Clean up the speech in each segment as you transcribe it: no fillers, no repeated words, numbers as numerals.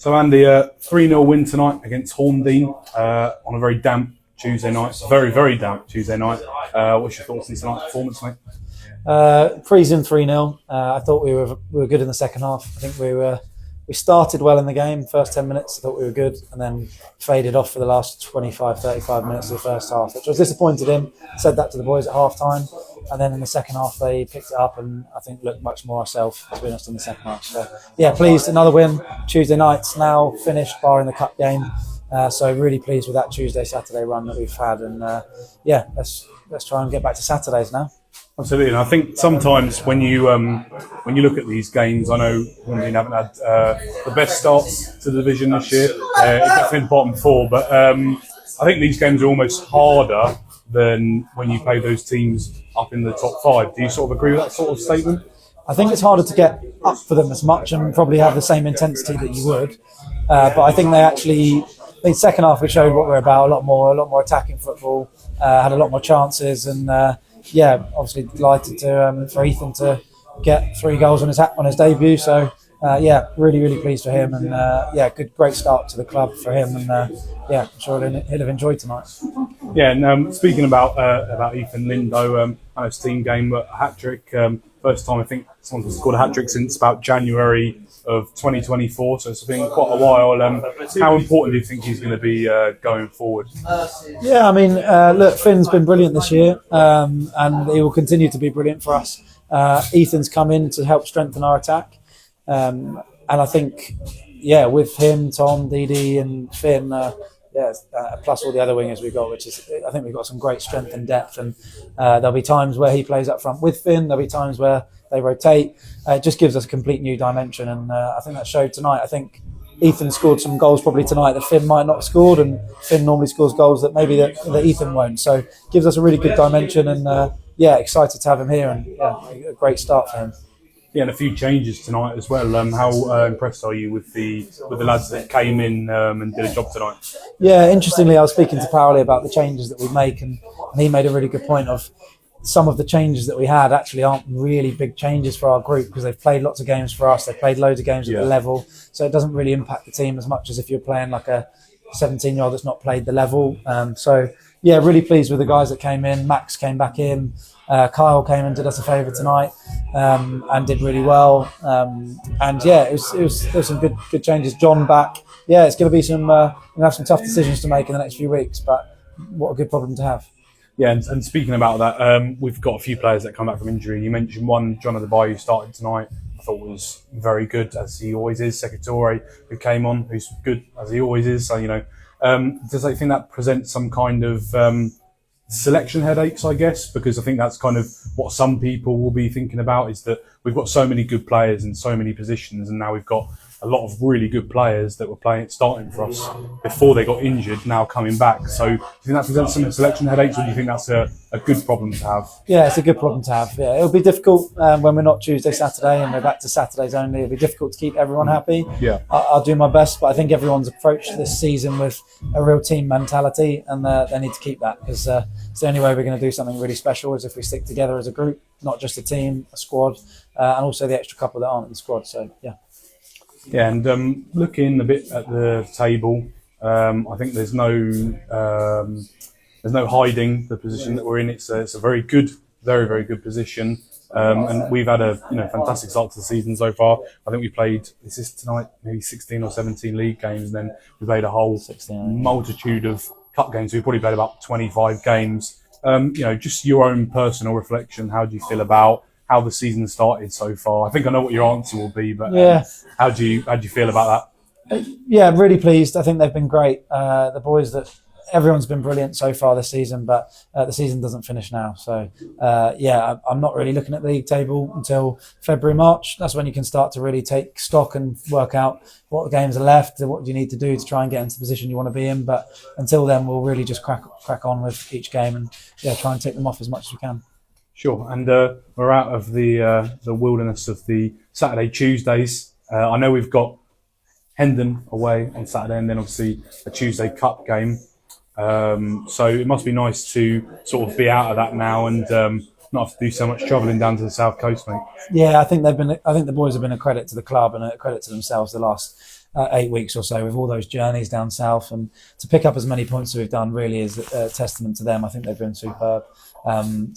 So Andy, 3-0 win tonight against Horndean on a very damp Tuesday night. Very, very damp Tuesday night. What's your thoughts on tonight's performance, mate? Freezing 3-0. I thought we were good in the second half. I think we started well in the game. First 10 minutes, I thought we were good, and then faded off for the last 25, 35 minutes of the first half, which I was disappointed in. Said that to the boys at half time. And then in the second half, they picked it up and I think looked much more ourselves, to be honest, in the second half. So, yeah, pleased. Another win. Tuesday night's now finished, barring the cup game. So really pleased with that Tuesday, Saturday run that we've had. And, let's try and get back to Saturdays now. Absolutely, and I think sometimes when you look at these games, I know Horndean haven't had the best starts to the division this year. Definitely in the bottom four, but I think these games are almost harder than when you play those teams up in the top five. Do you sort of agree with that sort of statement? I think it's harder to get up for them as much and probably have the same intensity that you would. But I think the second half we showed what we're about, a lot more attacking football, had a lot more chances, and obviously delighted for Ethan to get 3 goals on his debut. So really pleased for him, and great start to the club for him, and I'm sure he'll have enjoyed tonight. Yeah, and speaking about Ethan Lindo, I know it's a team game, but a hat trick. First time I think someone's scored a hat trick since about January of 2024, so it's been quite a while. How important do you think he's going to be going forward? Yeah, I mean, look, Finn's been brilliant this year, and he will continue to be brilliant for us. Ethan's come in to help strengthen our attack, and I think, with him, Tom, Didi, and Finn, plus all the other wingers we've got, which is, I think we've got some great strength and depth, and there'll be times where he plays up front with Finn, there'll be times where they rotate. It just gives us a complete new dimension, and I think that showed tonight. I think Ethan scored some goals probably tonight that Finn might not have scored, and Finn normally scores goals that maybe that Ethan won't. So gives us a really good dimension, and excited to have him here, and a great start for him. Yeah, and a few changes tonight as well. How impressed are you with the lads that came in and did a job tonight? Yeah, interestingly, I was speaking to Powley about the changes that we make, and he made a really good point of some of the changes that we had actually aren't really big changes for our group, because they've played lots of games for us. They've played loads of games at the level, so it doesn't really impact the team as much as if you're playing like a 17-year-old that's not played the level. Really pleased with the guys that came in. Max came back in. Kyle came and did us a favour tonight, and did really well. There was some good changes. John back. Yeah, it's going to be we're going to have some tough decisions to make in the next few weeks, but what a good problem to have. Yeah, and speaking about that, we've got a few players that come back from injury. You mentioned one, John of the Bayou, started tonight. I thought was very good, as he always is. Secatore, who came on, who's good, as he always is. So, does I think that presents some kind of selection headaches, I guess? Because I think that's kind of what some people will be thinking about, is that we've got so many good players in so many positions, and now we've got a lot of really good players that were starting for us before they got injured, now coming back. So do you think that presents some selection headaches, or do you think that's a good problem to have? Yeah, it's a good problem to have. Yeah, it'll be difficult when we're not Tuesday, Saturday, and we're back to Saturdays only. It'll be difficult to keep everyone happy. Yeah, I'll do my best, but I think everyone's approached this season with a real team mentality, and they need to keep that, because it's the only way we're going to do something really special is if we stick together as a group, not just a team, a squad, and also the extra couple that aren't in the squad. So, yeah. Yeah, and looking a bit at the table, I think there's no hiding the position that we're in. It's a very good, very, very good position, and we've had a fantastic start to the season so far. I think we played, is this tonight, maybe 16 or 17 league games, and then we played a whole multitude of cup games. We probably played about 25 games. Just your own personal reflection. How do you feel about how the season started so far? I think I know what your answer will be, but how do you feel about that? I'm really pleased. I think they've been great. The boys, everyone's been brilliant so far this season, but the season doesn't finish now. So I'm not really looking at the league table until February, March. That's when you can start to really take stock and work out what games are left and what you need to do to try and get into the position you want to be in. But until then, we'll really just crack on with each game and try and take them off as much as we can. Sure, and we're out of the wilderness of the Saturday, Tuesdays. I know we've got Hendon away on Saturday, and then obviously a Tuesday Cup game. So it must be nice to sort of be out of that now and not have to do so much travelling down to the South Coast, mate. Yeah, I think the boys have been a credit to the club and a credit to themselves the last 8 weeks or so with all those journeys down south, and to pick up as many points as we've done really is a testament to them. I think they've been superb. I'm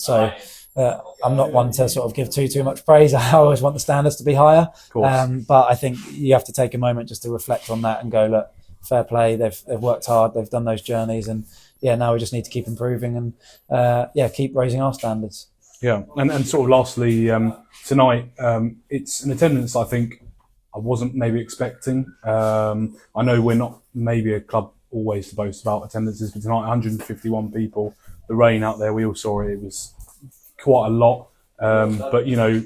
not one to sort of give too much praise. I always want the standards to be higher, but I think you have to take a moment just to reflect on that and go, look, fair play. They've worked hard. They've done those journeys, and now we just need to keep improving and keep raising our standards. Yeah, and sort of lastly, tonight it's an attendance I think I wasn't maybe expecting. I know we're not maybe a club always to boast about attendances, but tonight 151 people. The rain out there, we all saw it. It was quite a lot, but the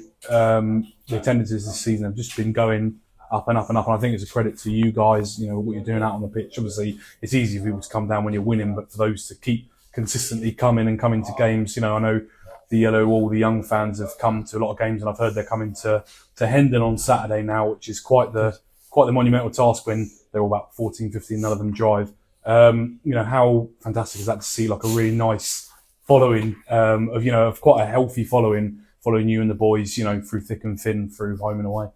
attendances this season have just been going up and up and up, and I think it's a credit to you guys. What you're doing out on the pitch. Obviously, it's easy for people to come down when you're winning, but for those to keep consistently coming to games, I know the Yellow Wall, the young fans have come to a lot of games, and I've heard they're coming to Hendon on Saturday now, which is quite the monumental task when they're all about 14, 15, none of them drive. How fantastic is that to see like a really nice following of quite a healthy following you and the boys, through thick and thin, through home and away.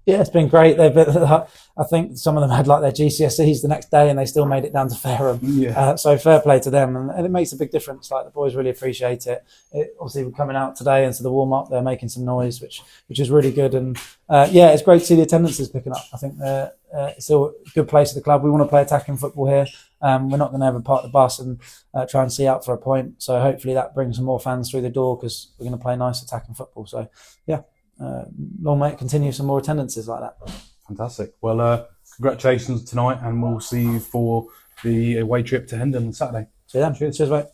Yeah, it's been great. I think some of them had like their GCSEs the next day and they still made it down to Fareham. Yeah. So fair play to them, and it makes a big difference. Like the boys really appreciate it. Obviously, we're coming out today into the warm up. They're making some noise, which is really good. And it's great to see the attendances picking up. I think it's still a good place at the club. We want to play attacking football here. We're not going to ever park the bus and try and see out for a point. So hopefully that brings some more fans through the door because we're going to play nice attacking football. So long may it continue some more attendances like that. Fantastic. Well, congratulations tonight, and we'll see you for the away trip to Hendon on Saturday. See you then. Cheers, mate.